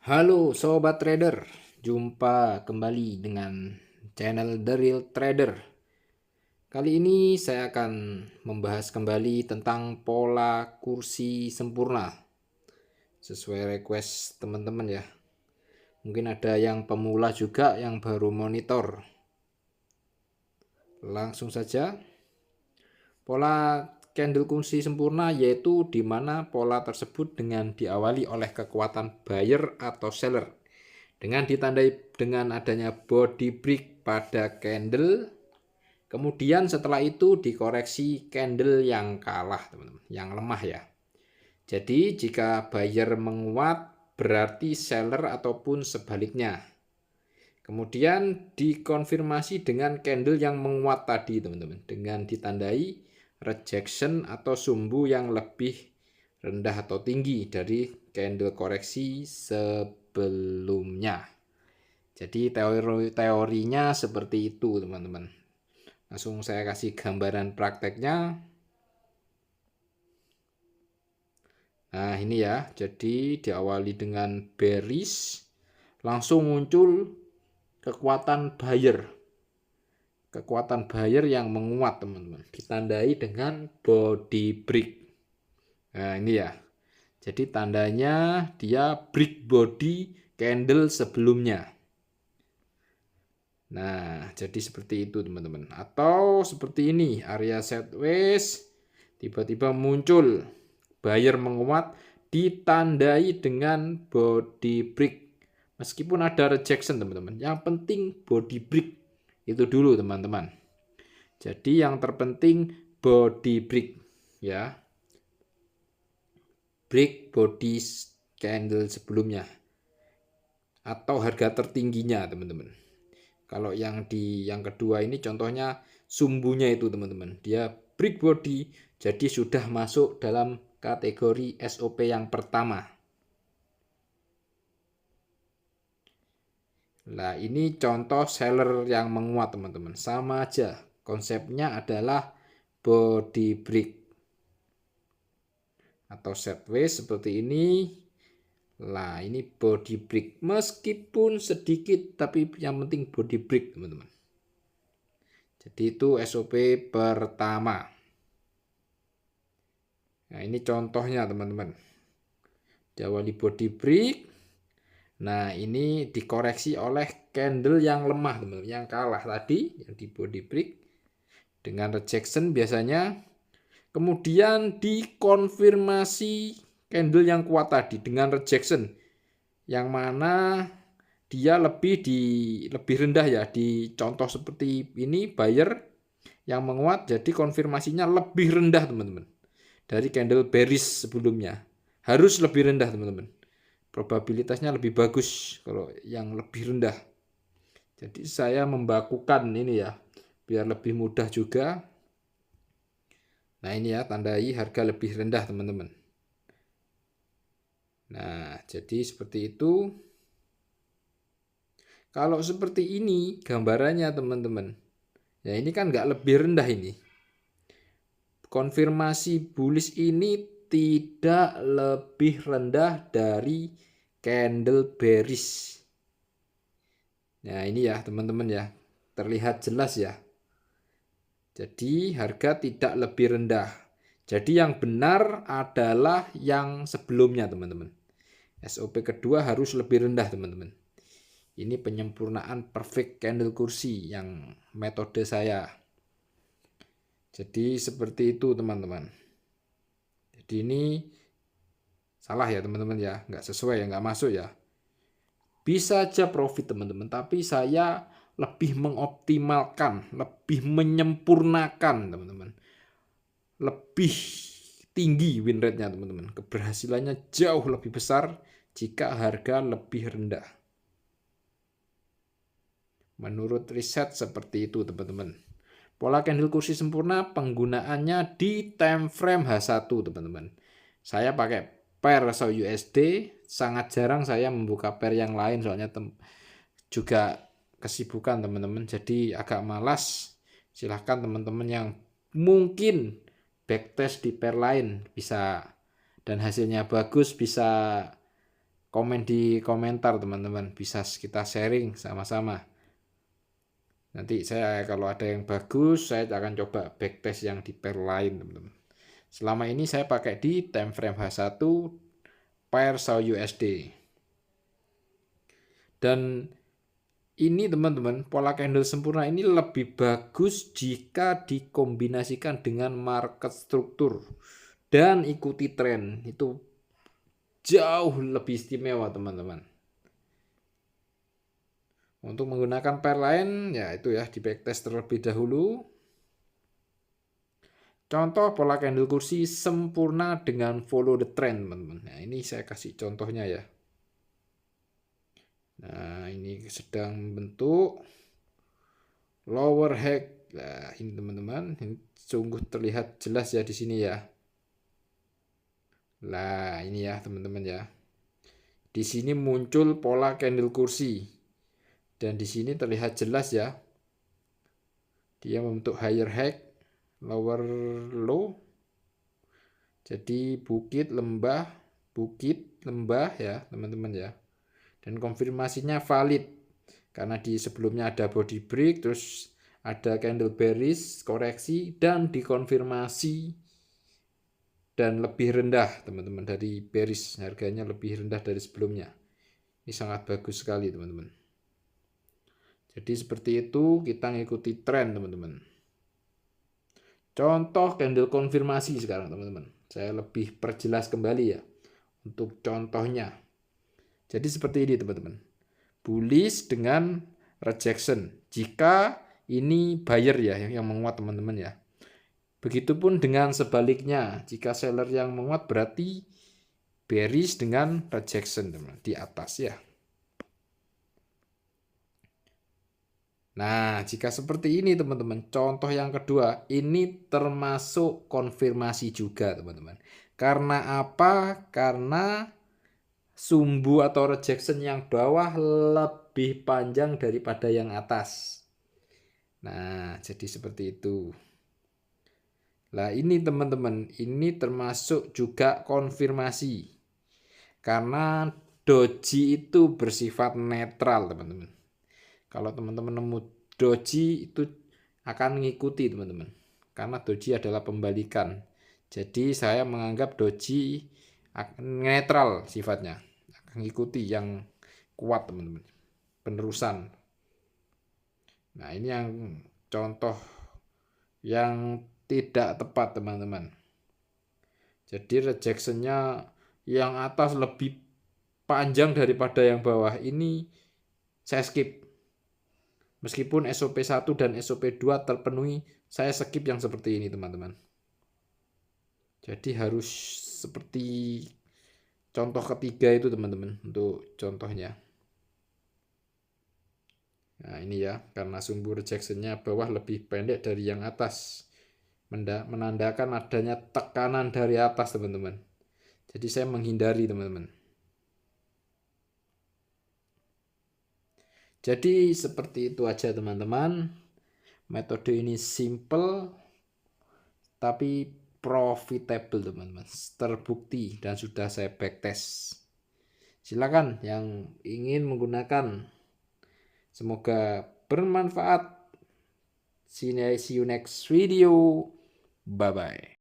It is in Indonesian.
Halo Sobat Trader, jumpa kembali dengan channel The Real Trader. Kali ini saya akan membahas kembali tentang pola kursi sempurna sesuai request teman-teman ya. Mungkin ada yang pemula juga yang baru monitor. Langsung saja. Pola candle kursi sempurna yaitu di mana pola tersebut dengan diawali oleh kekuatan buyer atau seller dengan ditandai dengan adanya body break pada candle. Kemudian setelah itu dikoreksi candle yang kalah, teman-teman, yang lemah ya. Jadi jika buyer menguat berarti seller ataupun sebaliknya. Kemudian dikonfirmasi dengan candle yang menguat tadi, teman-teman, dengan ditandai rejection atau sumbu yang lebih rendah atau tinggi dari candle koreksi sebelumnya. Jadi teorinya seperti itu, teman-teman. Langsung saya kasih gambaran prakteknya. Nah ini ya, jadi diawali dengan bearish, langsung muncul kekuatan buyer. Kekuatan buyer yang menguat, teman-teman, ditandai dengan body break. Nah ini ya, jadi tandanya dia break body candle sebelumnya. Nah, jadi seperti itu teman-teman. Atau seperti ini, area sideways, tiba-tiba muncul buyer menguat ditandai dengan body break. Meskipun ada rejection teman-teman, yang penting body break itu dulu teman-teman. Jadi yang terpenting body break ya. Break body candle sebelumnya. Atau harga tertingginya teman-teman. Kalau yang kedua ini contohnya sumbunya itu teman-teman. Dia break body jadi sudah masuk dalam kategori SOP yang pertama. Nah ini contoh seller yang menguat teman-teman. Sama aja. Konsepnya adalah body break. Atau sideways seperti ini. Nah ini body break, meskipun sedikit tapi yang penting body break teman-teman. Jadi itu SOP pertama. Nah ini contohnya teman-teman. Diawali body break. Nah ini dikoreksi oleh candle yang lemah teman-teman, yang kalah tadi, yang di body break dengan rejection biasanya. Kemudian dikonfirmasi candle yang kuat tadi dengan rejection, yang mana dia lebih rendah ya. Di contoh seperti ini buyer yang menguat, jadi konfirmasinya lebih rendah teman-teman dari candle bearish sebelumnya. Harus lebih rendah teman-teman, probabilitasnya lebih bagus kalau yang lebih rendah. Jadi saya membakukan ini ya biar lebih mudah juga. Nah ini ya, tandai harga lebih rendah teman-teman. Nah jadi seperti itu. Kalau seperti ini gambarannya teman-teman, ya ini kan nggak lebih rendah ini. Konfirmasi bullish ini tidak lebih rendah dari candle bearish. Nah ini ya teman-teman ya, terlihat jelas ya. Jadi harga tidak lebih rendah. Jadi yang benar adalah yang sebelumnya teman-teman. SOP kedua harus lebih rendah teman-teman. Ini penyempurnaan perfect candle kursi yang metode saya. Jadi seperti itu teman-teman. Jadi ini salah ya teman-teman ya, nggak sesuai ya, nggak masuk ya. Bisa aja profit teman-teman, tapi saya lebih mengoptimalkan, lebih menyempurnakan teman-teman. Lebih tinggi win rate-nya teman-teman. Keberhasilannya jauh lebih besar jika harga lebih rendah. Menurut riset seperti itu teman-teman. Pola candle kursi sempurna penggunaannya di time frame H1 teman-teman. Saya pakai pair atau USD, sangat jarang saya membuka pair yang lain soalnya juga kesibukan teman-teman, jadi agak malas. Silahkan teman-teman yang mungkin backtest di pair lain bisa dan hasilnya bagus, bisa komen di komentar teman-teman, bisa kita sharing sama-sama. Nanti saya kalau ada yang bagus, saya akan coba backtest yang di pair lain teman-teman. Selama ini saya pakai di time frame H1 pair SAU USD. Dan ini teman-teman, pola candle sempurna ini lebih bagus jika dikombinasikan dengan market struktur dan ikuti tren. Itu jauh lebih istimewa teman-teman. Untuk menggunakan pair lain, ya itu ya, di backtest terlebih dahulu. Contoh pola candle kursi sempurna dengan follow the trend teman-teman. Nah ini saya kasih contohnya ya. Nah ini sedang membentuk lower high. Nah ini teman-teman, ini sungguh terlihat jelas ya di sini ya. Nah ini ya teman-teman ya. Di sini muncul pola candle kursi. Dan di sini terlihat jelas ya. Dia membentuk higher high, lower low. Jadi bukit lembah ya teman-teman ya. Dan konfirmasinya valid karena di sebelumnya ada body break, terus ada candle bearish koreksi dan dikonfirmasi dan lebih rendah teman-teman dari bearish, harganya lebih rendah dari sebelumnya. Ini sangat bagus sekali teman-teman. Jadi seperti itu kita ngikuti tren teman-teman. Contoh candle konfirmasi sekarang teman-teman. Saya lebih perjelas kembali ya untuk contohnya. Jadi seperti ini teman-teman. Bullish dengan rejection. Jika ini buyer ya yang menguat teman-teman ya. Begitupun dengan sebaliknya. Jika seller yang menguat berarti bearish dengan rejection teman-teman di atas ya. Nah, jika seperti ini teman-teman, contoh yang kedua, ini termasuk konfirmasi juga teman-teman. Karena apa? Karena sumbu atau rejection yang bawah lebih panjang daripada yang atas. Nah, jadi seperti itu. Nah, ini teman-teman, ini termasuk juga konfirmasi. Karena doji itu bersifat netral, teman-teman. Kalau teman-teman nemu doji itu akan mengikuti, teman-teman. Karena doji adalah pembalikan. Jadi saya menganggap doji netral sifatnya. Mengikuti yang kuat teman-teman, penerusan. Nah ini yang contoh yang tidak tepat teman-teman. Jadi rejectionnya yang atas lebih panjang daripada yang bawah, ini saya skip. Meskipun SOP 1 dan SOP 2 terpenuhi, saya skip yang seperti ini teman-teman. Jadi harus seperti contoh ketiga itu teman-teman untuk contohnya. Nah ini ya, karena sumbu rejectionnya bawah lebih pendek dari yang atas, menandakan adanya tekanan dari atas teman-teman. Jadi saya menghindari teman-teman. Jadi seperti itu aja teman-teman. Metode ini simple tapi profitable teman-teman, terbukti dan sudah saya backtest. Silakan yang ingin menggunakan, semoga bermanfaat. See you next video. Bye bye.